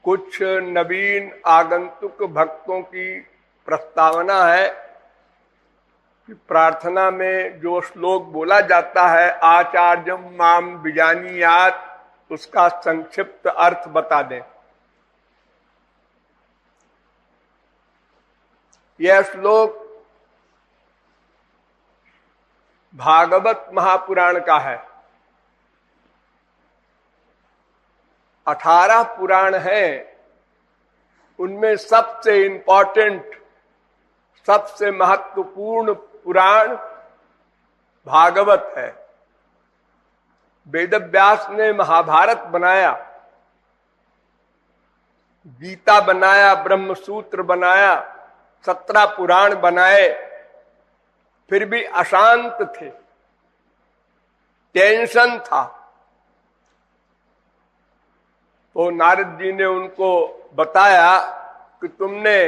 कुछ नवीन आगंतुक भक्तों की प्रस्तावना है कि प्रार्थना में जो श्लोक बोला जाता है आचार्यम माम विजानीयात, उसका संक्षिप्त अर्थ बता दें। यह श्लोक भागवत महापुराण का है। 18 पुराण हैं, उनमें सबसे इंपॉर्टेंट, सबसे महत्वपूर्ण पुराण भागवत है। वेदव्यास ने महाभारत बनाया, गीता बनाया, ब्रह्मसूत्र बनाया, 17 पुराण बनाए, फिर भी अशांत थे, टेंशन था। तो नारद जी ने उनको बताया कि तुमने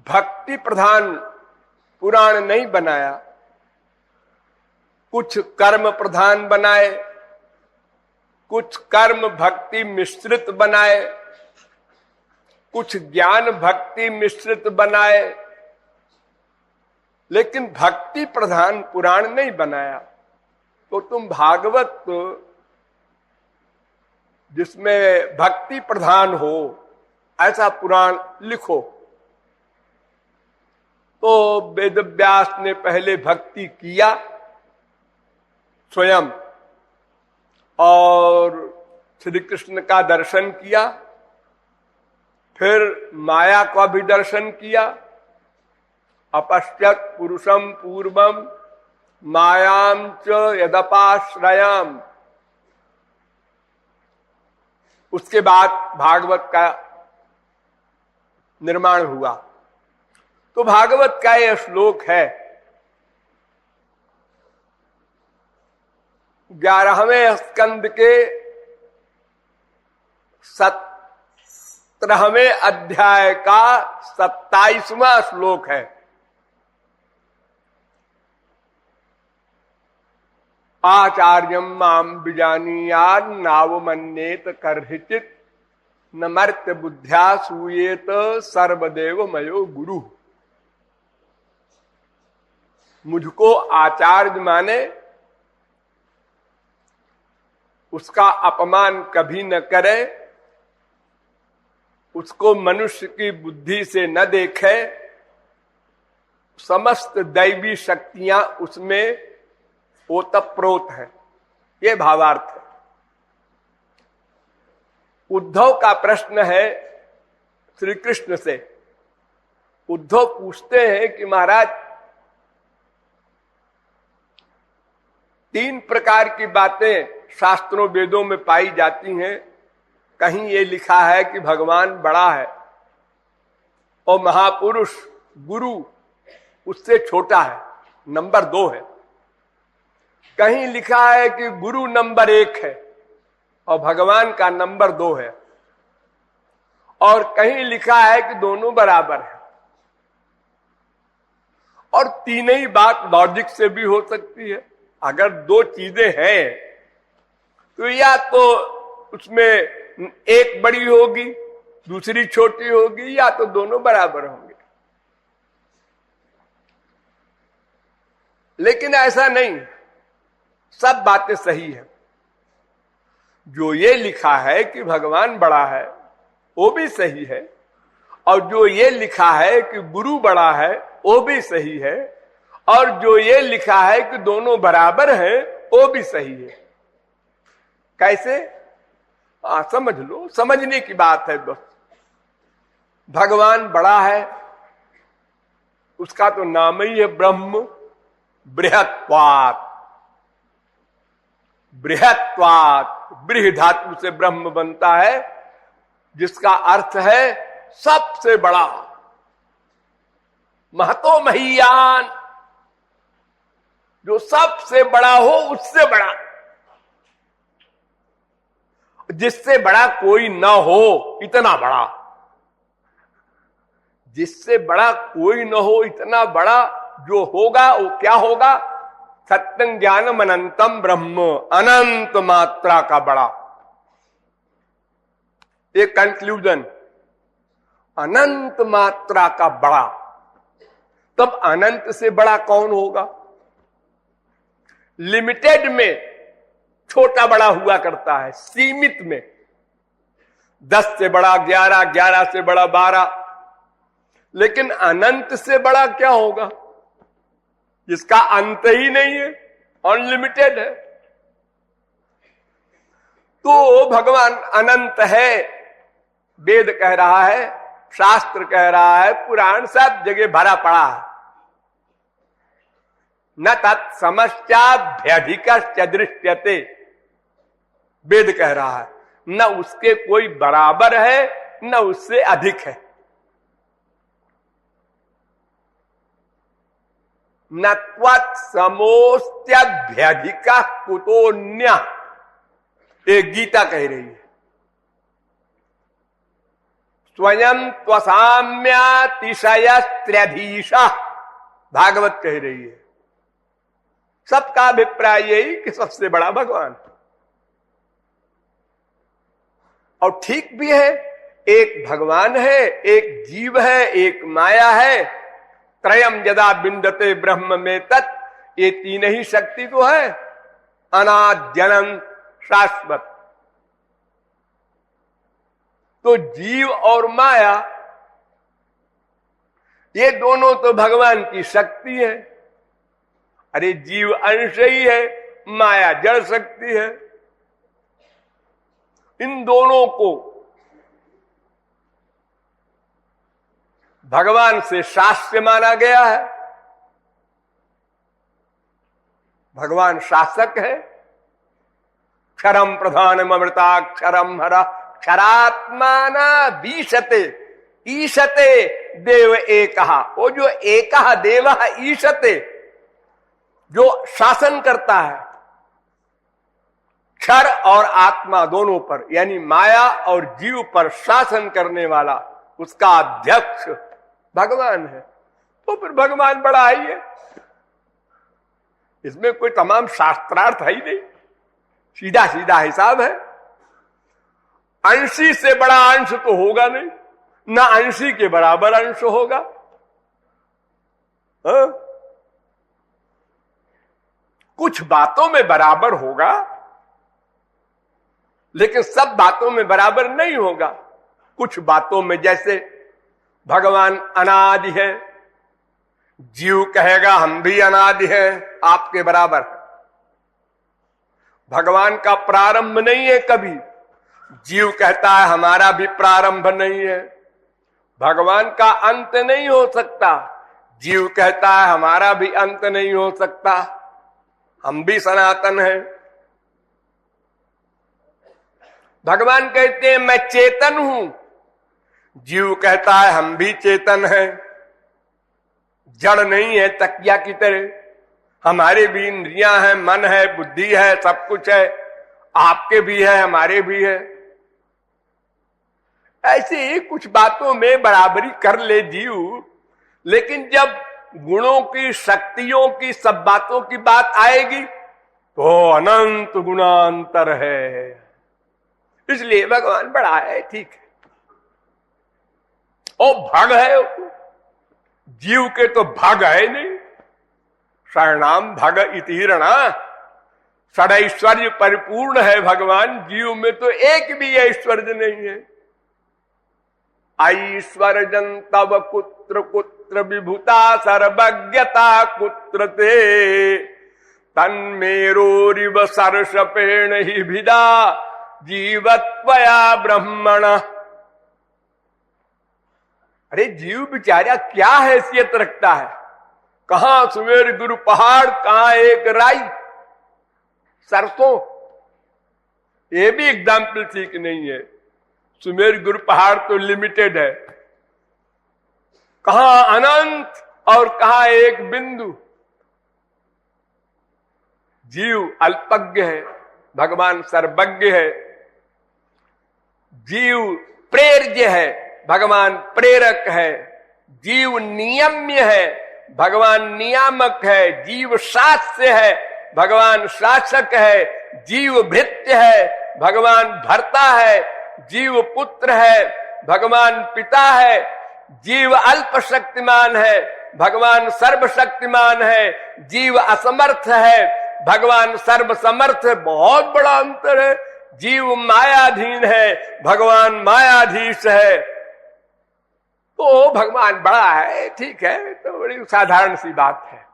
भक्ति प्रधान पुराण नहीं बनाया, कुछ कर्म प्रधान बनाए, कुछ कर्म भक्ति मिश्रित बनाए, कुछ ज्ञान भक्ति मिश्रित बनाए, लेकिन भक्ति प्रधान पुराण नहीं बनाया। तो तुम भागवत जिसमें भक्ति प्रधान हो ऐसा पुराण लिखो। तो वेदव्यास ने पहले भक्ति किया स्वयं, और श्री कृष्ण का दर्शन किया, फिर माया का भी दर्शन किया। अपश्यत पुरुषम पूर्वम मायाम च यदपाश्रयाम। उसके बाद भागवत का निर्माण हुआ। तो भागवत का यह श्लोक है 11वें स्कंद के 17वें अध्याय का 27वां श्लोक है। आचार्यम माम विजानीयात् नावमन्येत कर्हिचित् न मर्त्य बुद्ध्या सूयेत सर्वदेव मयो गुरु। मुझको आचार्य माने, उसका अपमान कभी न करे, उसको मनुष्य की बुद्धि से न देखे, समस्त दैवी शक्तियां उसमें ओतप्रोत है। ये भावार्थ है। उद्धव का प्रश्न है श्री कृष्ण से। उद्धव पूछते हैं कि महाराज, 3 प्रकार की बातें शास्त्रों वेदों में पाई जाती हैं। कहीं ये लिखा है कि भगवान बड़ा है और महापुरुष गुरु उससे छोटा है, नंबर 2 है। कहीं लिखा है कि गुरु नंबर 1 है और भगवान का नंबर 2 है, और कहीं लिखा है कि दोनों बराबर है। और तीन ही बात लॉजिक से भी हो सकती है। अगर 2 चीजें हैं तो या तो उसमें एक बड़ी होगी, दूसरी छोटी होगी, या तो दोनों बराबर होंगे। लेकिन ऐसा नहीं, सब बातें सही है। जो ये लिखा है कि भगवान बड़ा है वो भी सही है, और जो ये लिखा है कि गुरु बड़ा है वो भी सही है, और जो ये लिखा है कि दोनों बराबर हैं वो भी सही है। कैसे? समझ लो, समझने की बात है बस। भगवान बड़ा है, उसका तो नाम ही है ब्रह्म बृहत्वात्। बृहत्वात्, बृह धातु से ब्रह्म बनता है, जिसका अर्थ है सबसे बड़ा, महतो महीयान। जो सबसे बड़ा हो उससे बड़ा, जिससे बड़ा कोई न हो इतना बड़ा, जिससे बड़ा कोई न हो इतना बड़ा जो होगा वो क्या होगा? सत्यं ज्ञानम अनंतम ब्रह्म, अनंत मात्रा का बड़ा। एक कंक्लूजन, अनंत मात्रा का बड़ा, तब अनंत से बड़ा कौन होगा? लिमिटेड में छोटा बड़ा हुआ करता है, सीमित में 10 से बड़ा 11, 11 से बड़ा 12, लेकिन अनंत से बड़ा क्या होगा जिसका अंत ही नहीं है, अनलिमिटेड है। तो भगवान अनंत है, वेद कह रहा है, शास्त्र कह रहा है, पुराण सब जगह भरा पड़ा है। न तत्समश्चाभ्यधिकश्च दृश्यते, वेद कह रहा है, न उसके कोई बराबर है न उससे अधिक है। न त्वत्समोस्त्यभ्यधिका कुतोन्य, एक गीता कह रही है। स्वयं त्वसाम्यातिशयस्त्र्यधीशा, भागवत कह रही है। सबका अभिप्राय यही कि सबसे बड़ा भगवान, और ठीक भी है। एक भगवान है, एक जीव है, एक माया है। त्रयम यदा बिंदते ब्रह्म में तत्, ये तीन ही शक्ति तो है, अनाद्यनंत शाश्वत। तो जीव और माया ये दोनों तो भगवान की शक्ति है। अरे जीव अंश ही है, माया जड़ शक्ति है। इन दोनों को भगवान से शास्य माना गया है। भगवान शासक है। क्षरम प्रधानम अमृताक्षरम हर क्षरात्माना वीशते ईशते देव एकहा। वो जो एकहा देव ईशते, जो शासन करता है क्षर और आत्मा दोनों पर, यानी माया और जीव पर शासन करने वाला, उसका अध्यक्ष भगवान है। तो फिर भगवान बड़ा ही है, इसमें कोई तमाम शास्त्रार्थ है ही नहीं, सीधा सीधा हिसाब है। अंशी से बड़ा अंश तो होगा नहीं, ना अंशी के बराबर अंश होगा। कुछ बातों में बराबर होगा, लेकिन सब बातों में बराबर नहीं होगा। कुछ बातों में, जैसे भगवान अनादि है, जीव कहेगा हम भी अनादि हैं, आपके बराबर। भगवान का प्रारंभ नहीं है कभी, जीव कहता है हमारा भी प्रारंभ नहीं है। भगवान का अंत नहीं हो सकता, जीव कहता है हमारा भी अंत नहीं हो सकता, हम भी सनातन हैं। भगवान कहते हैं मैं चेतन हूं, जीव कहता है हम भी चेतन हैं। जड़ नहीं है तकिया की तरह, हमारे भी इंद्रियां हैं, मन है, बुद्धि है, सब कुछ है। आपके भी है, हमारे भी है। ऐसे ही कुछ बातों में बराबरी कर ले जीव, लेकिन जब गुणों की, शक्तियों की, सब बातों की बात आएगी तो अनंत गुणांतर है। इसलिए भगवान बड़ा है, ठीक है। ओ भाग है, जीव के तो भाग है नहीं। शरणाम भग इतिरणा, षडैश्वर्य परिपूर्ण है भगवान, जीव में तो एक भी ऐश्वर्य नहीं है। ऐश्वर्यं तव कुत्र कुत्र विभूता सर्वज्ञता कुत्र ते, तन्मेरोरिव सर्षपेण हि भिदा जीवत्वया ब्रह्मण। अरे जीव बेचारा क्या हैसियत रखता है, कहां सुमेर गुरु पहाड़, कहां एक राई सरसों। ये भी एग्जाम्पल ठीक नहीं है। सुमेर गुरु पहाड़ तो लिमिटेड है, कहां अनंत और कहां एक बिंदु। जीव अल्पज्ञ है, भगवान सर्वज्ञ है। जीव प्रेर्य है, भगवान प्रेरक है। जीव नियम्य है, भगवान नियामक है। जीव शास्य है, भगवान शासक है। जीव भृत्य है, भगवान भर्ता है। जीव पुत्र है, भगवान पिता है। जीव अल्प शक्तिमान है, भगवान सर्वशक्तिमान है। जीव असमर्थ है, भगवान सर्वसमर्थ है। बहुत बड़ा अंतर है। जीव मायाधीन है, भगवान मायाधीश है। तो भगवान बड़ा है, ठीक है, तो बड़ी साधारण सी बात है।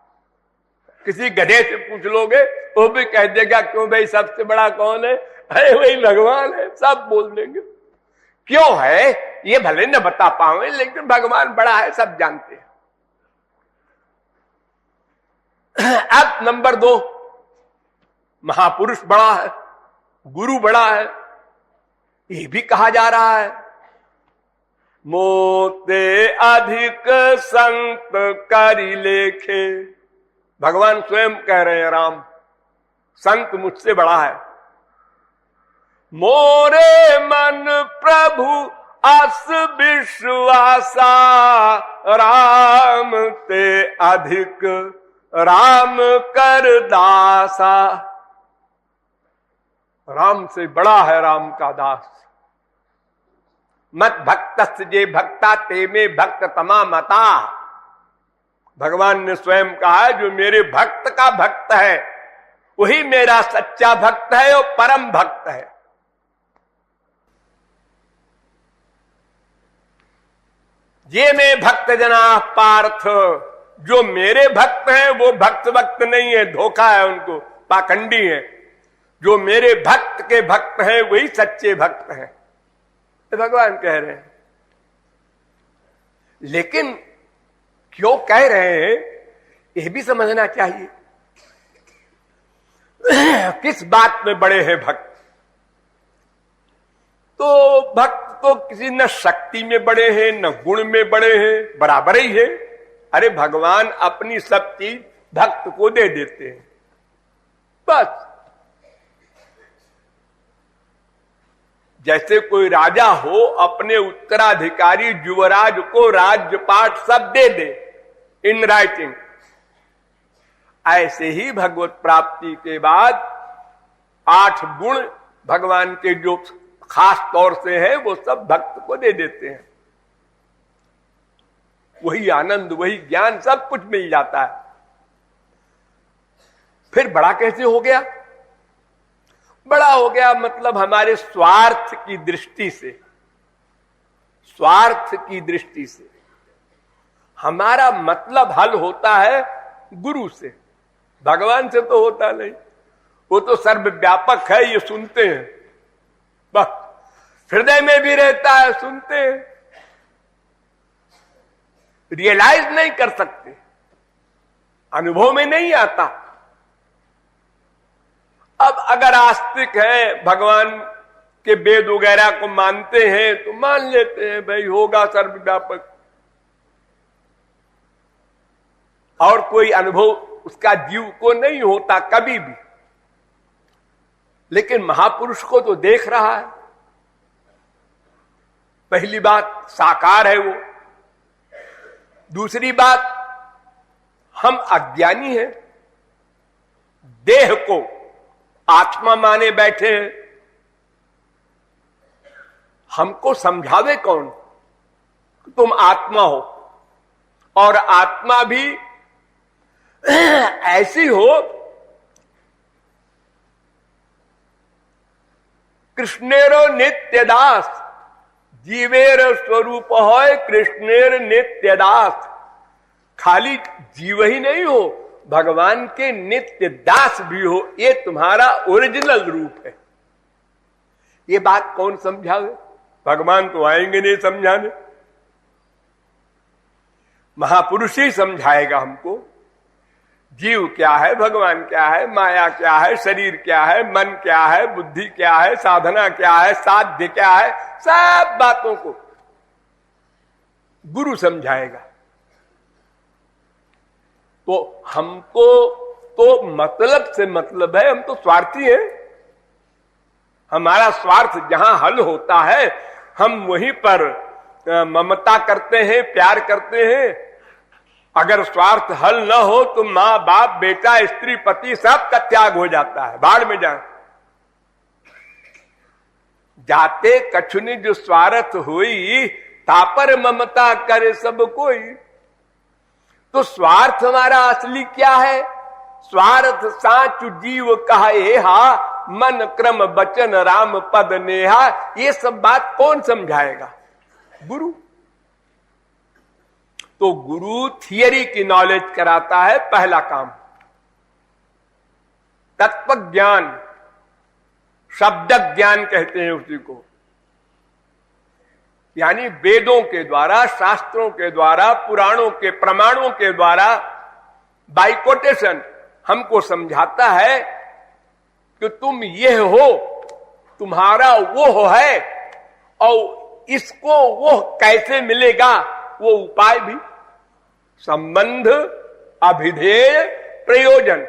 किसी गधे से पूछ लोगे वो भी कह देगा क्यों भाई सबसे बड़ा कौन है? अरे वही भगवान है, सब बोल देंगे। क्यों है ये भले न बता पाए, लेकिन भगवान बड़ा है, सब जानते हैं। अब नंबर 2, महापुरुष बड़ा है, गुरु बड़ा है, ये भी कहा जा रहा है। मोते अधिक संत करी लेखे, भगवान स्वयं कह रहे हैं, राम संत मुझसे बड़ा है। मोरे मन प्रभु अस विश्वासा, राम ते अधिक राम कर दासा। राम से बड़ा है राम का दास। मत भक्त जे भक्ता ते में भक्त तमा मता। भगवान ने स्वयं कहा है जो मेरे भक्त का भक्त है वही मेरा सच्चा भक्त है और परम भक्त है। ये में भक्त जना पार्थ, जो मेरे भक्त हैं वो भक्त भक्त नहीं है, धोखा है उनको, पाखंडी है। जो मेरे भक्त के भक्त हैं वही सच्चे भक्त हैं, तो भगवान कह रहे हैं। लेकिन क्यों कह रहे हैं यह भी समझना चाहिए। किस बात में बड़े हैं भक्त? तो भक्त तो किसी न शक्ति में बड़े हैं न गुण में बड़े हैं, बराबर ही है। अरे भगवान अपनी सब चीज भक्त को दे देते हैं, बस। जैसे कोई राजा हो अपने उत्तराधिकारी युवराज को राज्यपाट सब दे दे इन राइटिंग, ऐसे ही भगवत प्राप्ति के बाद 8 गुण भगवान के जो खास तौर से है वो सब भक्त को दे देते हैं। वही आनंद, वही ज्ञान, सब कुछ मिल जाता है। फिर बड़ा कैसे हो गया? बड़ा हो गया मतलब हमारे स्वार्थ की दृष्टि से, स्वार्थ की दृष्टि से हमारा मतलब हल होता है गुरु से, भगवान से तो होता नहीं। वो तो सर्वव्यापक है, ये सुनते हैं बस, हृदय में भी रहता है, सुनते हैं, रियलाइज नहीं कर सकते, अनुभव में नहीं आता। अब अगर आस्तिक है, भगवान के वेद वगैरह को मानते हैं तो मान लेते हैं भाई होगा सर्वव्यापक, और कोई अनुभव उसका जीव को नहीं होता कभी भी। लेकिन महापुरुष को तो देख रहा है। पहली बात साकार है वो, दूसरी बात हम अज्ञानी हैं, देह को आत्मा माने बैठे हैं। हमको समझावे कौन? तुम आत्मा हो, और आत्मा भी ऐसी हो कृष्णेरो नित्य दास, जीवेर स्वरूप हो कृष्णेर नित्य दास। खाली जीव ही नहीं हो, भगवान के नित्य दास भी हो, ये तुम्हारा ओरिजिनल रूप है। ये बात कौन समझावे? भगवान तो आएंगे नहीं समझाने, महापुरुष ही समझाएगा हमको। जीव क्या है, भगवान क्या है, माया क्या है, शरीर क्या है, मन क्या है, बुद्धि क्या है, साधना क्या है, साध्य क्या है, सब बातों को गुरु समझाएगा। तो हमको तो मतलब से मतलब है, हम तो स्वार्थी हैं। हमारा स्वार्थ जहां हल होता है हम वहीं पर ममता करते हैं, प्यार करते हैं। अगर स्वार्थ हल न हो तो मां बाप बेटा स्त्री पति सब का त्याग हो जाता है, बाढ़ में जाए। जाते कछुनि जो स्वार्थ हुई, तापर ममता करे सब कोई। तो स्वार्थ हमारा असली क्या है? स्वार्थ साचु जीव कहे हा, मन क्रम बचन राम पद नेहा। ये सब बात कौन समझाएगा? गुरु। तो गुरु थियरी की नॉलेज कराता है, पहला काम। तत्व ज्ञान, शब्द ज्ञान कहते हैं उसी को, यानी वेदों के द्वारा, शास्त्रों के द्वारा, पुराणों के प्रमाणों के द्वारा बाय कोटेशन हमको समझाता है कि तुम ये हो, तुम्हारा वो है, और इसको वो कैसे मिलेगा, वो उपाय भी। संबंध, अभिधेय, प्रयोजन,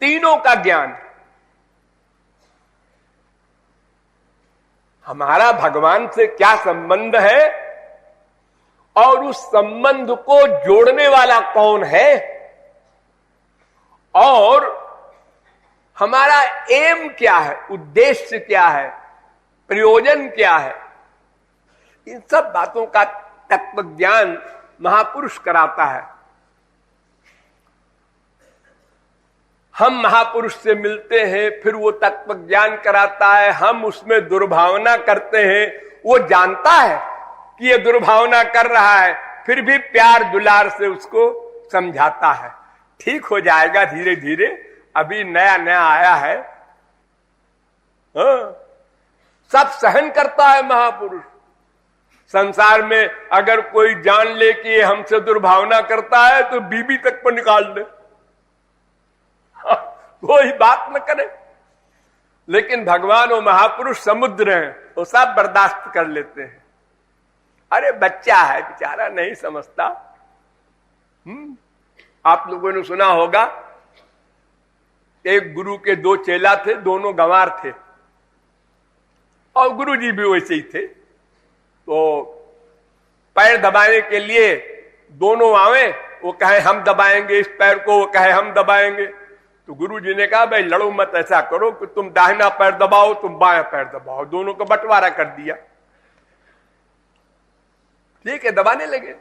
तीनों का ज्ञान। हमारा भगवान से क्या संबंध है और उस संबंध को जोड़ने वाला कौन है, और हमारा एम क्या है, उद्देश्य क्या है, प्रयोजन क्या है, इन सब बातों का तत्व ज्ञान महापुरुष कराता है। हम महापुरुष से मिलते हैं, फिर वो तत्व ज्ञान कराता है, हम उसमें दुर्भावना करते हैं, वो जानता है कि ये दुर्भावना कर रहा है, फिर भी प्यार दुलार से उसको समझाता है। ठीक हो जाएगा धीरे धीरे, अभी नया नया आया है। सब सहन करता है महापुरुष। संसार में अगर कोई जान ले कि ये हमसे दुर्भावना करता है तो बीबी तक पर निकाल दे, कोई बात न करे। लेकिन भगवान और महापुरुष समुद्र हैं, वो सब बर्दाश्त कर लेते हैं। अरे बच्चा है बेचारा, नहीं समझता। आप लोगों ने सुना होगा, एक गुरु के दो चेला थे, दोनों गंवार थे, और गुरु जी भी वैसे ही थे। तो पैर दबाने के लिए दोनों आवे, वो कहे हम दबाएंगे इस पैर को, वो कहे हम दबाएंगे। तो गुरु जी ने कहा भाई लड़ो मत, ऐसा करो कि तुम दाहिना पैर दबाओ, तुम बायां पैर दबाओ। दोनों को बंटवारा कर दिया। ठीक है, दबाने लगे।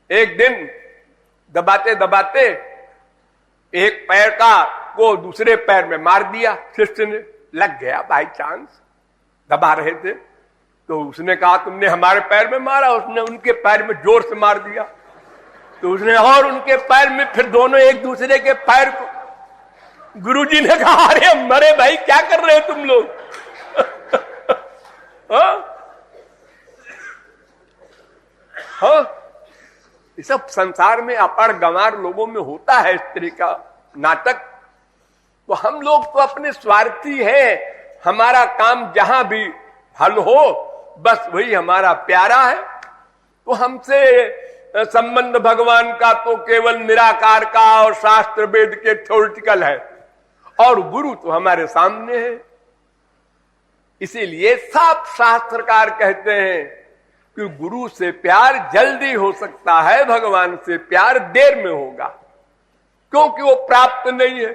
एक दिन दबाते दबाते एक पैर का को दूसरे पैर में मार दिया शिष्य ने, लग गया बाई चांस। दबा रहे थे तो उसने कहा तुमने हमारे पैर में मारा, उसने उनके पैर में जोर से मार दिया। तो उसने और उनके पैर में, फिर दोनों एक दूसरे के पैर को। गुरुजी ने कहा अरे मरे भाई क्या कर रहे हो तुम लोग? हाँ, ये सब संसार में अपार गंवार लोगों में होता है इस तरह का नाटक। तो हम लोग तो अपने स्वार्थी हैं, हमारा काम जहां भी हल हो बस वही हमारा प्यारा है। तो हमसे संबंध भगवान का तो केवल निराकार का और शास्त्र वेद के थ्योरेटिकल है, और गुरु तो हमारे सामने है। इसीलिए सब शास्त्रकार कहते हैं कि गुरु से प्यार जल्दी हो सकता है, भगवान से प्यार देर में होगा, क्योंकि वो प्राप्त नहीं है।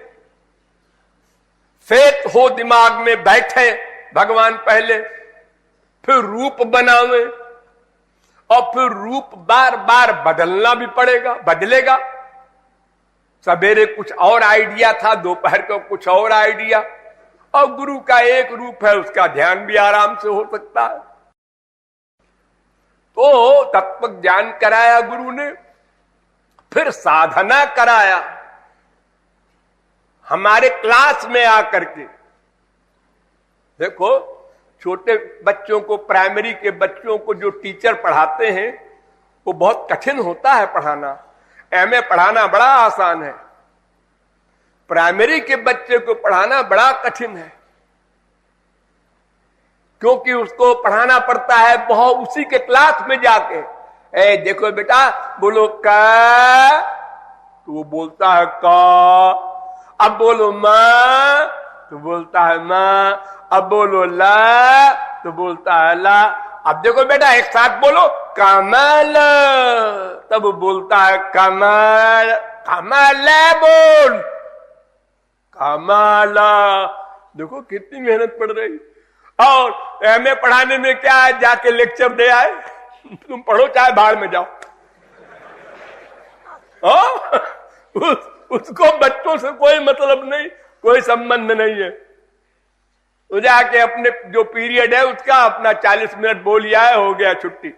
फेत हो दिमाग में बैठे भगवान पहले, फिर रूप बनावे, और फिर रूप बार बार बदलना भी पड़ेगा, बदलेगा। सवेरे कुछ और आइडिया था, दोपहर को कुछ और आइडिया, और गुरु का एक रूप है, उसका ध्यान भी आराम से हो सकता है। तो तत्व ज्ञान कराया गुरु ने, फिर साधना कराया हमारे क्लास में आकर के। देखो छोटे बच्चों को, प्राइमरी के बच्चों को जो टीचर पढ़ाते हैं वो बहुत कठिन होता है पढ़ाना। एमए पढ़ाना बड़ा आसान है, प्राइमरी के बच्चे को पढ़ाना बड़ा कठिन है, क्योंकि उसको पढ़ाना पड़ता है बहुत उसी के क्लास में जाके। ए देखो बेटा बोलो का, तो वो बोलता है का। अब बोलो मां, तो बोलता है मां। अब बोलो ला, तो बोलता है ला। अब देखो बेटा एक साथ बोलो कमल, तब बोलता है कमल। कमल बोल, कमल। देखो कितनी मेहनत पड़ रही। और एमए पढ़ाने में क्या है, जाके लेक्चर दे आए, तुम पढ़ो चाहे बाहर में जाओ। उसको बच्चों से कोई मतलब नहीं, कोई संबंध नहीं है। तो जाके अपने जो पीरियड है उसका अपना 40 मिनट बोल लिया है, हो गया छुट्टी।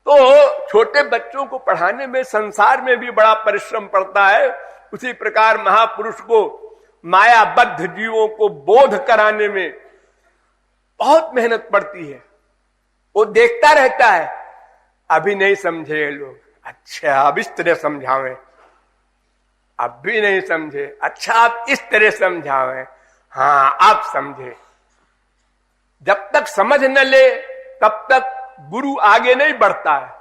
तो छोटे बच्चों को पढ़ाने में संसार में भी बड़ा परिश्रम पड़ता है। उसी प्रकार महापुरुष को मायाबद्ध जीवों को बोध कराने में बहुत मेहनत पड़ती है। वो देखता रहता है, अभी नहीं समझे ये लोग, अच्छा अब इस तरह समझावें, अब भी नहीं समझे, अच्छा आप इस तरह समझावें, हाँ आप समझे। जब तक समझ न ले तब तक गुरु आगे नहीं बढ़ता है,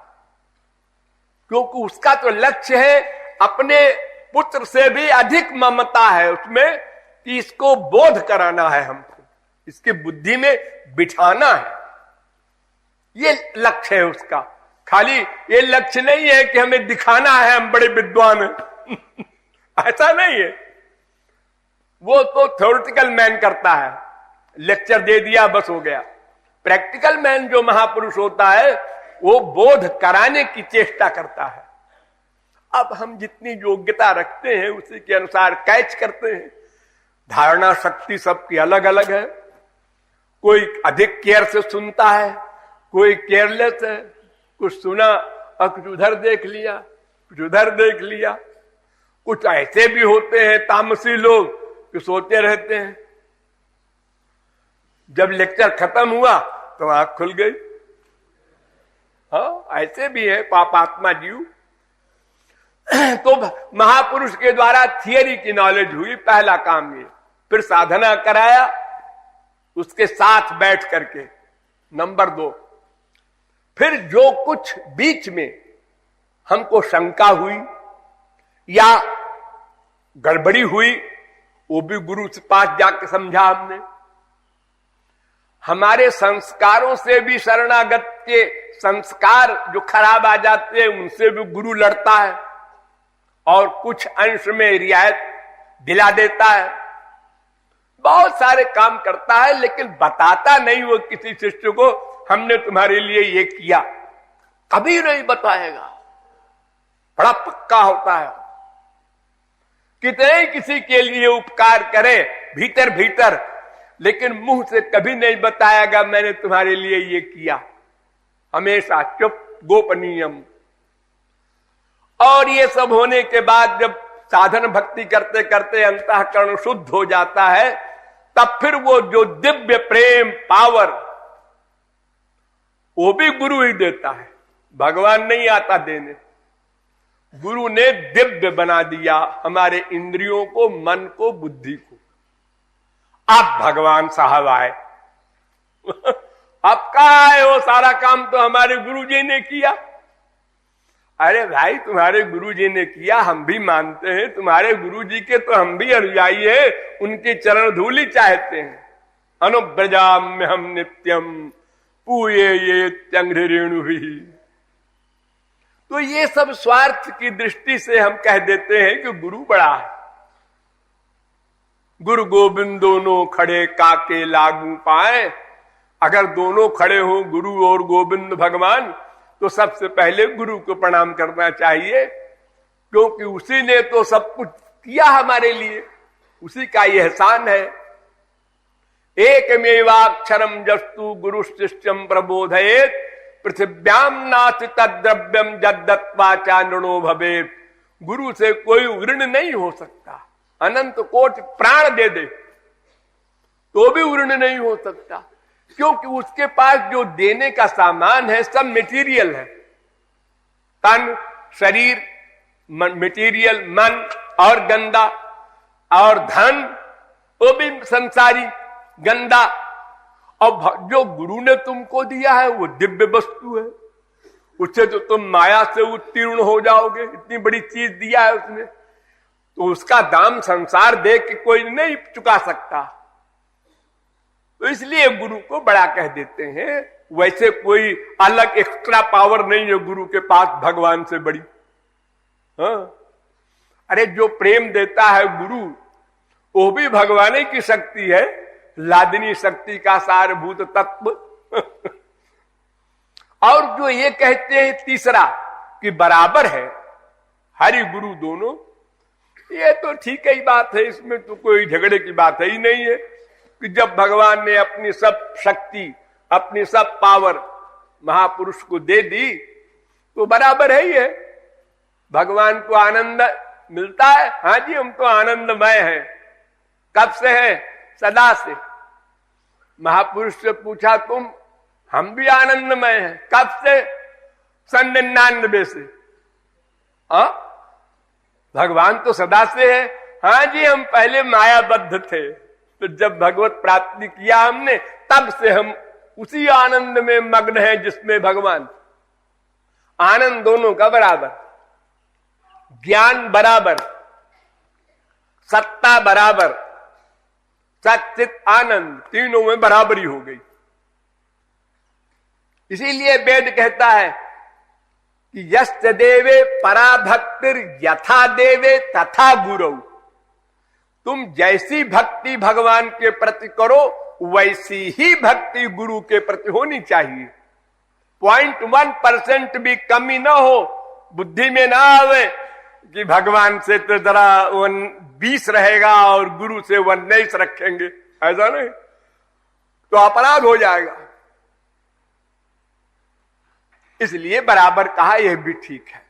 क्योंकि उसका तो लक्ष्य है, अपने पुत्र से भी अधिक ममता है उसमें कि इसको बोध कराना है, हमको इसकी बुद्धि में बिठाना है। ये लक्ष्य है उसका। खाली ये लक्ष्य नहीं है कि हमें दिखाना है हम बड़े विद्वान हैं। ऐसा नहीं है। वो तो थ्योरेटिकल मैन करता है, लेक्चर दे दिया बस हो गया। प्रैक्टिकल मैन जो महापुरुष होता है वो बोध कराने की चेष्टा करता है। अब हम जितनी योग्यता रखते हैं उसी के अनुसार कैच करते हैं। धारणा शक्ति सबकी अलग अलग है। कोई अधिक केयर से सुनता है, कोई केयरलेस है, कुछ सुना और कुछ उधर देख लिया, कुछ उधर देख लिया। कुछ ऐसे भी होते हैं तामसी लोग कि सोते रहते हैं। जब लेक्चर खत्म हुआ तो आंख खुल गई। हाँ, ऐसे भी है पापात्मा जीव। तो महापुरुष के द्वारा थियरी की नॉलेज हुई, पहला काम ये। फिर साधना कराया उसके साथ बैठ करके। नंबर 2, फिर जो कुछ बीच में हमको शंका हुई या गड़बड़ी हुई वो भी गुरु से पास जाकर समझा हमने। हमारे संस्कारों से भी शरणागत के संस्कार जो खराब आ जाते हैं उनसे भी गुरु लड़ता है और कुछ अंश में रियायत दिला देता है। बहुत सारे काम करता है, लेकिन बताता नहीं वो किसी शिष्य को हमने तुम्हारे लिए ये किया, कभी नहीं बताएगा। बड़ा पक्का होता है। कितने किसी के लिए उपकार करे भीतर भीतर, लेकिन मुंह से कभी नहीं बताएगा मैंने तुम्हारे लिए ये किया। हमेशा चुप, गोपनीयम। और ये सब होने के बाद जब साधन भक्ति करते करते अंतःकरण शुद्ध हो जाता है, तब फिर वो जो दिव्य प्रेम पावर वो भी गुरु ही देता है, भगवान नहीं आता देने। गुरु ने दिव्य बना दिया हमारे इंद्रियों को, मन को, बुद्धि को। अब भगवान साहब आए। अब कहा है वो सारा काम तो हमारे गुरु जी ने किया। अरे भाई, तुम्हारे गुरु जी ने किया, हम भी मानते हैं। तुम्हारे गुरु जी के तो हम भी अनुयायी है, उनके चरण धूलि चाहते हैं। अनुव्रजाम्य हम नित्यम पूये ये त्यंघ्रेणु भी। तो ये सब स्वार्थ की दृष्टि से हम कह देते हैं कि गुरु बड़ा है। गुरु गोविंद दोनों खड़े काके लागू पाए। अगर दोनों खड़े हो गुरु और गोविंद भगवान, तो सबसे पहले गुरु को प्रणाम करना चाहिए, क्योंकि उसी ने तो सब कुछ किया हमारे लिए, उसी का ये एहसान है। एकमेवाक्षरम जस्तु गुरु शिष्यम प्रबोधयेत पृथिव्याम नास्ति तद्द्रव्यम यद्दत्वा चानृणो भवेत्। गुरु से कोई ऋण नहीं हो सकता। अनंत कोटि प्राण दे दे तो भी ऋण नहीं हो सकता, क्योंकि उसके पास जो देने का सामान है सब मटेरियल है। तन, शरीर, मटेरियल, मन और गंदा, और धन वो भी संसारी गंदा। और जो गुरु ने तुमको दिया है वो दिव्य वस्तु है, उससे तो तुम माया से उत्तीर्ण हो जाओगे। इतनी बड़ी चीज दिया है उसने, तो उसका दाम संसार दे के कोई नहीं चुका सकता। तो इसलिए गुरु को बड़ा कह देते हैं। वैसे कोई अलग एक्स्ट्रा पावर नहीं है गुरु के पास भगवान से बड़ी। हाँ? अरे जो प्रेम देता है गुरु, वो भी भगवान की शक्ति है, लादिनी शक्ति का सारभूत तत्व। और जो ये कहते हैं तीसरा कि बराबर है हरि गुरु दोनों, ये तो ठीक ही बात है, इसमें तो कोई झगड़े की बात ही नहीं है कि जब भगवान ने अपनी सब शक्ति, अपनी सब पावर महापुरुष को दे दी तो बराबर है ही है। भगवान को आनंद मिलता है, हाँ जी हम तो आनंदमय हैं। कब से है? सदा से। महापुरुष से पूछा तुम, हम भी आनंदमय हैं। कब से? सन 99 से। हाँ, भगवान तो सदा से है। हाँ जी हम पहले मायाबद्ध थे, तो जब भगवत प्राप्ति किया हमने तब से हम उसी आनंद में मग्न हैं जिसमें भगवान। आनंद दोनों का बराबर, ज्ञान बराबर, सत्ता बराबर, सच्चित आनंद, तीनों में बराबरी हो गई। इसीलिए वेद कहता है कि यश्च देवे पराभक्तिर यथा देवे तथा गुरु। तुम जैसी भक्ति भगवान के प्रति करो वैसी ही भक्ति गुरु के प्रति होनी चाहिए। 0.1% भी कमी ना हो, बुद्धि में ना आवे कि भगवान से तो जरा 20 रहेगा और गुरु से 19 रखेंगे, ऐसा नहीं तो अपराध हो जाएगा। इसलिए बराबर कहा, यह भी ठीक है।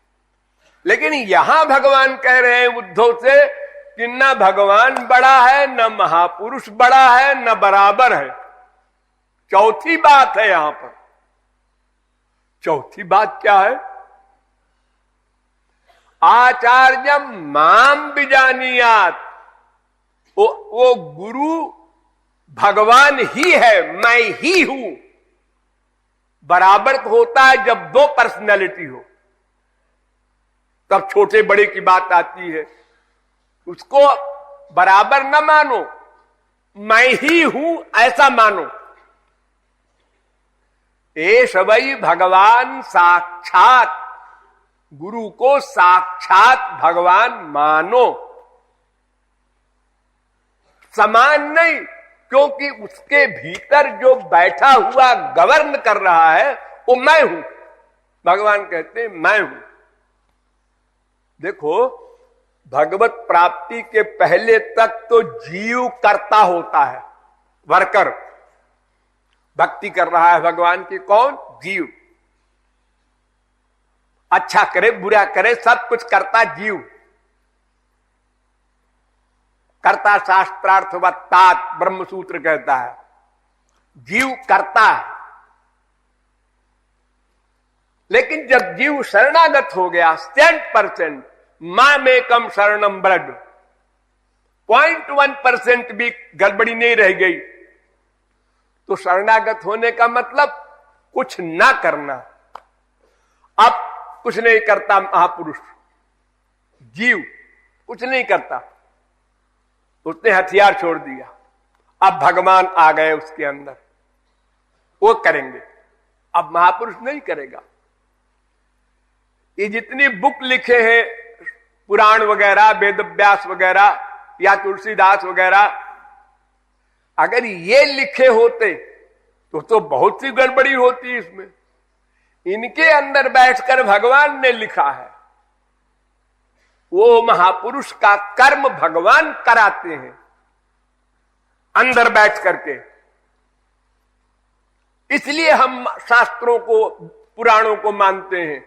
लेकिन यहां भगवान कह रहे हैं उद्धव से कि न भगवान बड़ा है, न महापुरुष बड़ा है, न बराबर है। चौथी बात है यहां पर। चौथी बात क्या है? आचार्यम माम बिजानियात। वो गुरु भगवान ही है, मैं ही हूं। बराबर तो होता है जब दो पर्सनैलिटी हो, तब छोटे बड़े की बात आती है। उसको बराबर न मानो, मैं ही हूं ऐसा मानो। एष वै भगवान साक्षात। गुरु को साक्षात भगवान मानो, समान नहीं, क्योंकि उसके भीतर जो बैठा हुआ गवर्न कर रहा है वो मैं हूं। भगवान कहते हैं मैं हूं। देखो, भगवत प्राप्ति के पहले तक तो जीव कर्ता होता है, वर्कर। भक्ति कर रहा है भगवान की कौन? जीव। अच्छा करे बुरा करे सब कुछ करता जीव। कर्ता शास्त्रार्थवत्तात ब्रह्मसूत्र कहता है, जीव करता है। लेकिन जब जीव शरणागत हो गया 100%, मां में कम शरणम ब्रज, 0.1% भी गड़बड़ी नहीं रह गई, तो शरणागत होने का मतलब कुछ ना करना। अब कुछ नहीं करता महापुरुष, जीव कुछ नहीं करता, उसने हथियार छोड़ दिया। अब भगवान आ गए उसके अंदर, वो करेंगे। अब महापुरुष नहीं करेगा। ये जितनी बुक लिखे हैं, पुराण वगैरह, वेदव्यास वगैरह या तुलसीदास वगैरह, अगर ये लिखे होते तो बहुत सी गड़बड़ी होती इसमें। इनके अंदर बैठकर भगवान ने लिखा है। वो महापुरुष का कर्म भगवान कराते हैं अंदर बैठ करके। इसलिए हम शास्त्रों को, पुराणों को मानते हैं।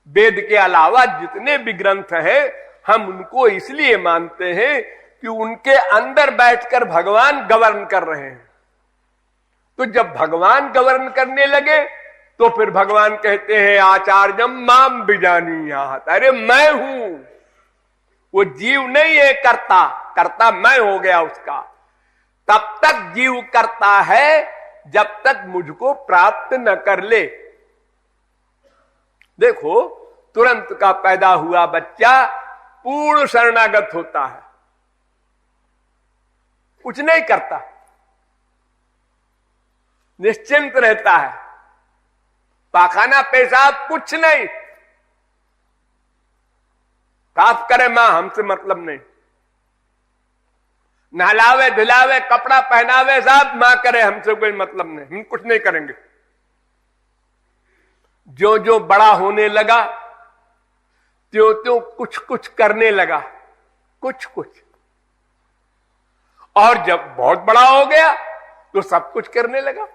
वेद के अलावा जितने भी ग्रंथ हैं हम उनको इसलिए मानते हैं कि उनके अंदर बैठकर भगवान गवर्न कर रहे हैं। तो जब भगवान गवर्न करने लगे तो फिर भगवान कहते हैं आचार्यम माम बिजानीयात। अरे मैं हूं, वो जीव नहीं है करता, करता मैं हो गया उसका। तब तक जीव करता है जब तक मुझको प्राप्त न कर ले। देखो, तुरंत का पैदा हुआ बच्चा पूर्ण शरणागत होता है, कुछ नहीं करता, निश्चिंत रहता है, पाखाना पेशाब कुछ नहीं, साफ करे मां, हमसे मतलब नहीं। नहलावे धुलावे कपड़ा पहनावे सब मां करे, हमसे कोई मतलब नहीं, हम कुछ नहीं करेंगे। जो जो बड़ा होने लगा त्यों त्यों कुछ कुछ करने लगा, कुछ कुछ। और जब बहुत बड़ा हो गया तो सब कुछ करने लगा।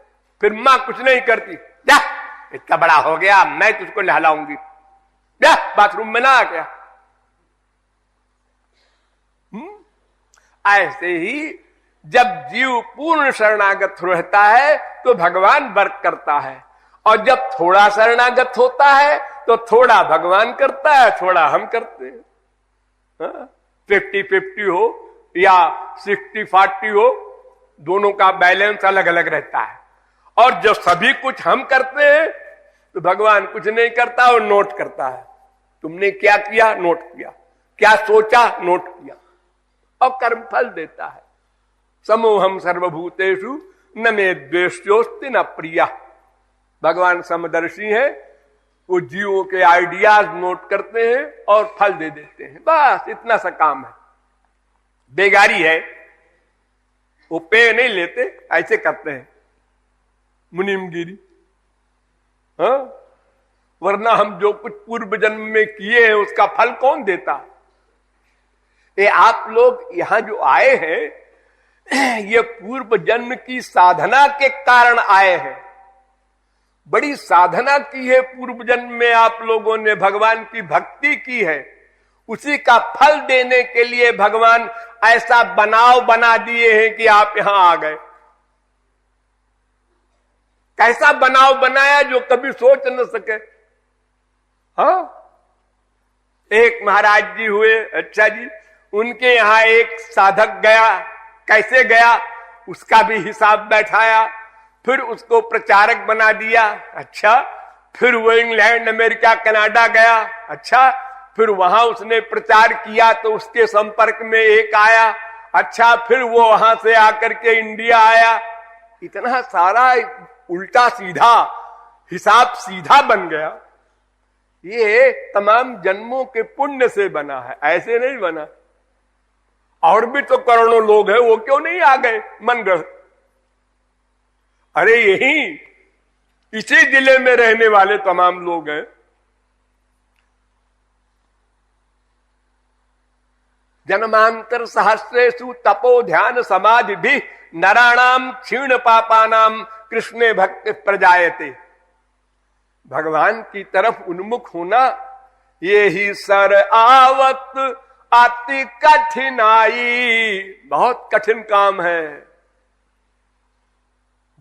फिर मां कुछ नहीं करती, जा इतना बड़ा हो गया मैं तुझको नहलाऊंगी, जा बाथरूम में ना आ गया। ऐसे ही जब जीव पूर्ण शरणागत रहता है तो भगवान वर्क करता है, और जब थोड़ा शरणागत होता है तो थोड़ा भगवान करता है, थोड़ा हम करते हैं। 50-50 हो या 60-40 हो, दोनों का बैलेंस अलग अलग रहता है। और जब सभी कुछ हम करते हैं तो भगवान कुछ नहीं करता और नोट करता है। तुमने क्या किया नोट किया, क्या सोचा नोट किया, और कर्मफल देता है। समोहम सर्वभूतेषु न मे द्वेष्योस्ति न प्रिया। भगवान समदर्शी है, वो जीवों के आइडियाज नोट करते हैं और फल दे देते हैं, बस इतना सा काम है। बेगारी है, वो पे नहीं लेते, ऐसे करते हैं मुनिमगिरी। हाँ, वरना हम जो कुछ पूर्व जन्म में किए हैं उसका फल कौन देता। ये आप लोग यहां जो आए हैं ये पूर्व जन्म की साधना के कारण आए हैं। बड़ी साधना की है पूर्व जन्म में, आप लोगों ने भगवान की भक्ति की है, उसी का फल देने के लिए भगवान ऐसा बनाव बना दिए हैं कि आप यहां आ गए। कैसा बनाव बनाया जो कभी सोच न सके। हाँ, एक महाराज जी हुए, अच्छा जी, उनके यहां एक साधक गया, कैसे गया उसका भी हिसाब बैठाया, फिर उसको प्रचारक बना दिया। अच्छा, फिर वो इंग्लैंड अमेरिका कनाडा गया। अच्छा, फिर वहां उसने प्रचार किया तो उसके संपर्क में एक आया। अच्छा, फिर वो वहां से आकर के इंडिया आया। इतना सारा उल्टा सीधा हिसाब सीधा बन गया। ये तमाम जन्मों के पुण्य से बना है, ऐसे नहीं बना। और भी तो करोड़ों लोग हैं, वो क्यों नहीं आ गए मनगढ़। अरे यही इसी जिले में रहने वाले तमाम लोग हैं। जन्मांतर सहस्रेषु तपो ध्यान समाधि भी नराणाम क्षीण पापानाम कृष्णे भक्ति प्रजायते। भगवान की तरफ उन्मुख होना ये ही सर आवत अति कठिनाई, बहुत कठिन काम है।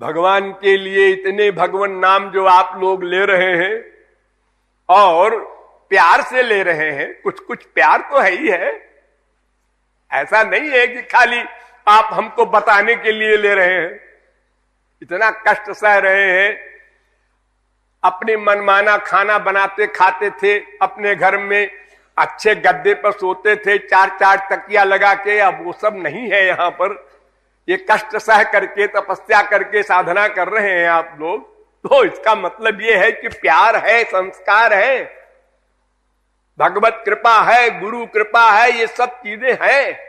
भगवान के लिए इतने भगवान नाम जो आप लोग ले रहे हैं और प्यार से ले रहे हैं, कुछ कुछ प्यार तो है ही है। ऐसा नहीं है कि खाली आप हमको बताने के लिए ले रहे हैं। इतना कष्ट सह रहे हैं, अपने मनमाना खाना बनाते खाते थे, अपने घर में अच्छे गद्दे पर सोते थे, 4-4 तकिया लगा के। अब वो सब नहीं है यहाँ पर। ये कष्ट सह करके तपस्या करके साधना कर रहे हैं आप लोग, तो इसका मतलब ये है कि प्यार है, संस्कार है, भगवत कृपा है, गुरु कृपा है, ये सब चीजें हैं।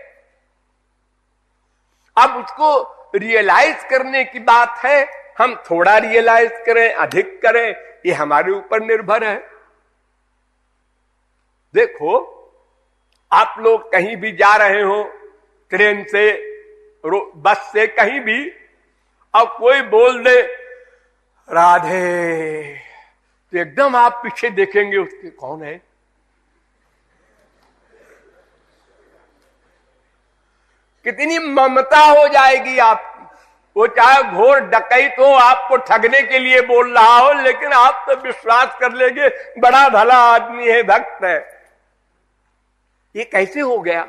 अब उसको रियलाइज करने की बात है। हम थोड़ा रियलाइज करें, अधिक करें, ये हमारे ऊपर निर्भर है। देखो, आप लोग कहीं भी जा रहे हो, ट्रेन से, बस से, कहीं भी, अब कोई बोल दे राधे, तो एकदम आप पीछे देखेंगे उसके, कौन है। कितनी ममता हो जाएगी आपकी। वो चाहे घोर डकैत हो, आपको ठगने के लिए बोल रहा हो, लेकिन आप तो विश्वास कर लेंगे बड़ा भला आदमी है, भक्त है। ये कैसे हो गया।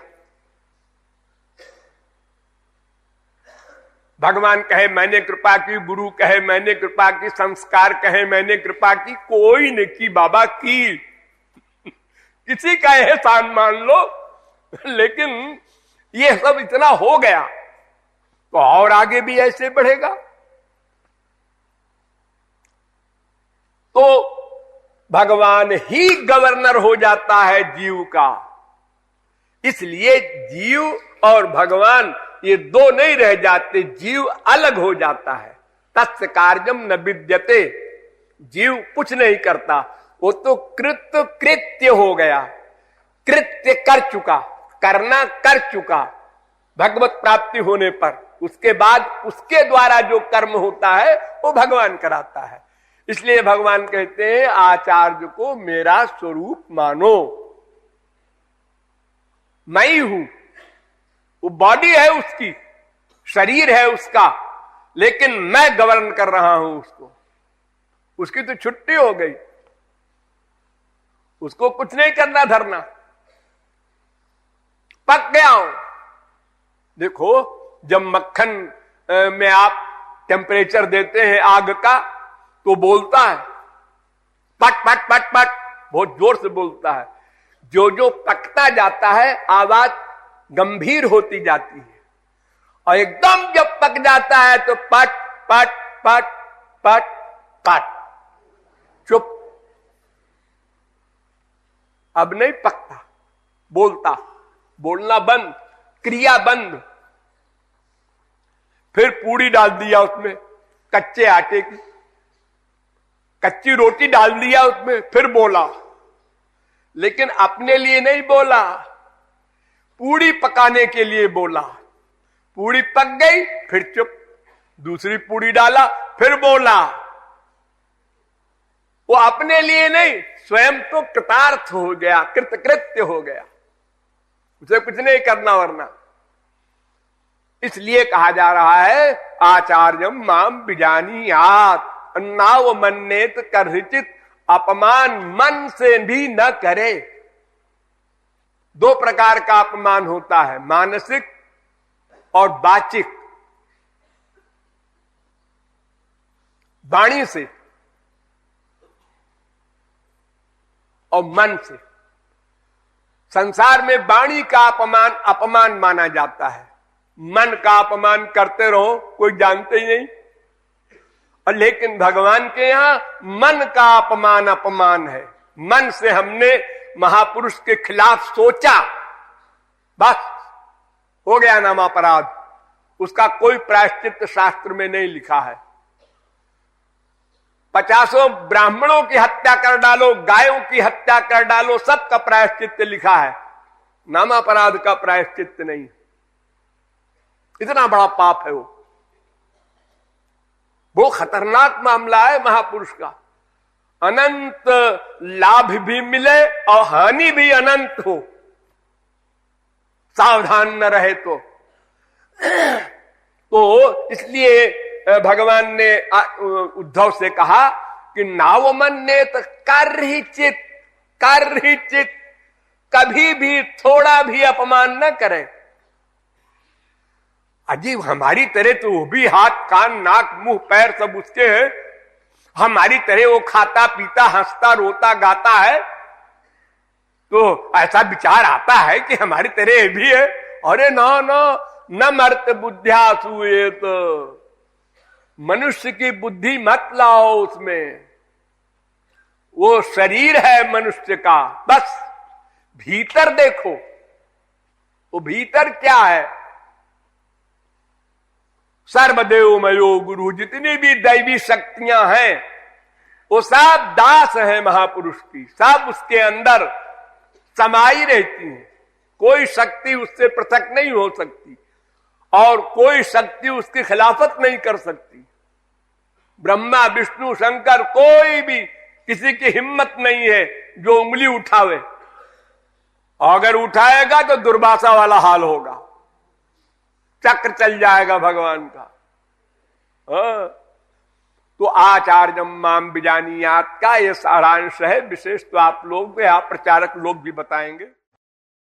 भगवान कहे मैंने कृपा की, गुरु कहे मैंने कृपा की, संस्कार कहे मैंने कृपा की, कोई ने की बाबा की। किसी का एहसान मान लो, लेकिन ये सब इतना हो गया तो और आगे भी ऐसे बढ़ेगा। तो भगवान ही गवर्नर हो जाता है जीव का। इसलिए जीव और भगवान ये दो नहीं रह जाते, जीव अलग हो जाता है। तस्य कार्यम न विद्यते, जीव कुछ नहीं करता, वो तो कृत्य हो गया, कृत्य कर चुका, करना कर चुका भगवत प्राप्ति होने पर। उसके बाद उसके द्वारा जो कर्म होता है वो भगवान कराता है। इसलिए भगवान कहते हैं आचार्य को मेरा स्वरूप मानो, मैं ही हूं। वो बॉडी है उसकी, शरीर है उसका, लेकिन मैं गवर्न कर रहा हूं उसको। उसकी तो छुट्टी हो गई, उसको कुछ नहीं करना धरना, पक गया हूं। देखो जब मक्खन में आप टेम्परेचर देते हैं आग का तो बोलता है, पट पट पट पट, बहुत जोर से बोलता है। जो जो पकता जाता है आवाज गंभीर होती जाती है, और एकदम जब पक जाता है तो पट पट पट पट पट, चुप, अब नहीं पकता, बोलता, बोलना बंद, क्रिया बंद। फिर पूड़ी डाल दिया उसमें कच्चे आटे की, कच्ची रोटी डाल दिया उसमें, फिर बोला, लेकिन अपने लिए नहीं बोला, पूड़ी पकाने के लिए बोला। पूड़ी पक गई, फिर चुप, दूसरी पूड़ी डाला, फिर बोला। वो अपने लिए नहीं, स्वयं तो कृतार्थ हो गया, कृतकृत्य हो गया, उसे कुछ नहीं करना वरना। इसलिए कहा जा रहा है आचार्यम माम विजानीयात्, अन्नाव मन्नेत कर्हिचित, अपमान मन से भी न करे। दो प्रकार का अपमान होता है, मानसिक और वाचिक। वाणी से और मन से। संसार में वाणी का अपमान अपमान माना जाता है, मन का अपमान करते रहो कोई जानते ही नहीं। और लेकिन भगवान के यहां मन का अपमान अपमान है। मन से हमने महापुरुष के खिलाफ सोचा, बस हो गया नाम अपराध। उसका कोई प्रायश्चित शास्त्र में नहीं लिखा है। 50 ब्राह्मणों की हत्या कर डालो, गायों की हत्या कर डालो, सबका प्रायश्चित लिखा है, नाम अपराध का प्रायश्चित नहीं। इतना बड़ा पाप है वो खतरनाक मामला है महापुरुष का। अनंत लाभ भी मिले और हानि भी अनंत हो, सावधान न रहे तो इसलिए भगवान ने उद्धव से कहा कि नावमन्येत कर्हिचित, कर्हिचित, कभी भी थोड़ा भी अपमान न करें। अजीब, हमारी तरह तो वो भी हाथ कान नाक मुंह पैर सब उसके हैं, हमारी तरह वो खाता पीता हंसता रोता गाता है, तो ऐसा विचार आता है कि हमारी तरह भी है। अरे ना ना, न मर्त बुद्धिया सुएत, मनुष्य की बुद्धि मत लाओ उसमें। वो शरीर है मनुष्य का, बस भीतर देखो वो भीतर क्या है। सर्वदेवमयो गुरु, जितनी भी दैवी शक्तियां हैं वो सब दास है महापुरुष की, सब उसके अंदर समाई रहती हैं। कोई शक्ति उससे पृथक नहीं हो सकती और कोई शक्ति उसकी खिलाफत नहीं कर सकती। ब्रह्मा विष्णु शंकर कोई भी, किसी की हिम्मत नहीं है जो उंगली उठावे, अगर उठाएगा तो दुर्वासा वाला हाल होगा, चक्र चल जाएगा भगवान का। तो आचार्यम माम विजानीयात् का ये सारांश है। विशेष तो आप लोग या प्रचारक लोग भी बताएंगे।